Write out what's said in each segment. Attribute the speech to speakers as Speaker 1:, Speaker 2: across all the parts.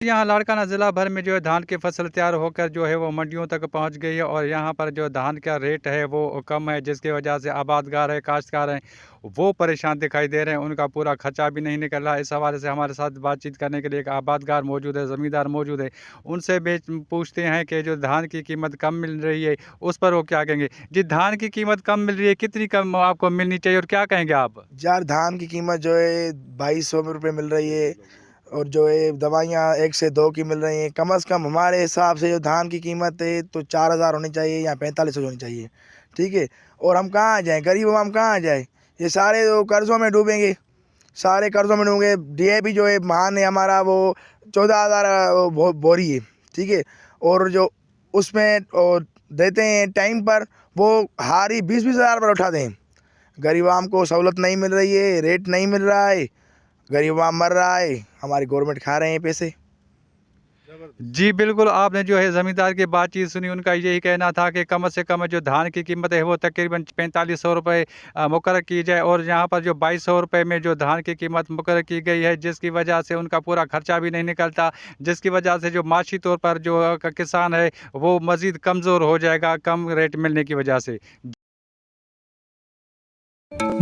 Speaker 1: यहाँ लाड़काना ज़िला भर में जो है धान की फसल तैयार होकर जो है वो मंडियों तक पहुँच गई है और यहाँ पर जो धान का रेट है वो कम है, जिसकी वजह से आबादगार है, काश्तकार हैं, वो परेशान दिखाई दे रहे हैं। उनका पूरा खर्चा भी नहीं निकल रहा है। इस हवाले से हमारे साथ बातचीत करने के लिए एक आबादगार मौजूद है, ज़मींदार मौजूद है। उनसे पूछते हैं कि जो धान की कीमत कम मिल रही है, उस पर वो क्या कहेंगे? जी, धान की कीमत कम मिल रही है, कितनी कम आपको मिलनी चाहिए और क्या कहेंगे आप?
Speaker 2: यार धान की कीमत जो है 2200 रुपये मिल रही है। और जो है दवाइयाँ 1 से 2 की मिल रही हैं। कम से कम हमारे हिसाब से जो धान की कीमत है तो 4000 होनी चाहिए या 4500 होनी चाहिए। ठीक है। और हम कहाँ जाएँ, गरीब हम कहाँ जाए। ये सारे तो कर्ज़ों में डूबेंगे, सारे कर्ज़ों में डूबेंगे। DAP जो है महान है हमारा, वो 14,000 बोरी है। ठीक है। और जो उसमें देते हैं टाइम पर, वो हारी 20-20 हज़ार पर उठाते हैं। गरीब आम को सहूलत नहीं मिल रही है, रेट नहीं मिल रहा है, गरीब आम मर रहा है, हमारी गवर्नमेंट खा रहे हैं पैसे।
Speaker 1: जी, बिल्कुल, आपने जो है ज़मींदार की बातचीत सुनी, उनका यही कहना था कि कम से कम जो धान की कीमत है वो तकरीबन 4500 रुपए मुकर्रर की जाए और यहाँ पर जो 2200 रुपए में जो धान की कीमत मुकर्रर की गई है, जिसकी वजह से उनका पूरा खर्चा भी नहीं निकलता, जिसकी वजह से जो माशी तौर पर जो किसान है, वो मज़ीद कमज़ोर हो जाएगा, कम रेट मिलने की वजह से।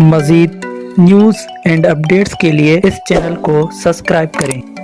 Speaker 3: मज़ीद न्यूज़ एंड अपडेट्स के लिए इस चैनल को सब्सक्राइब करें।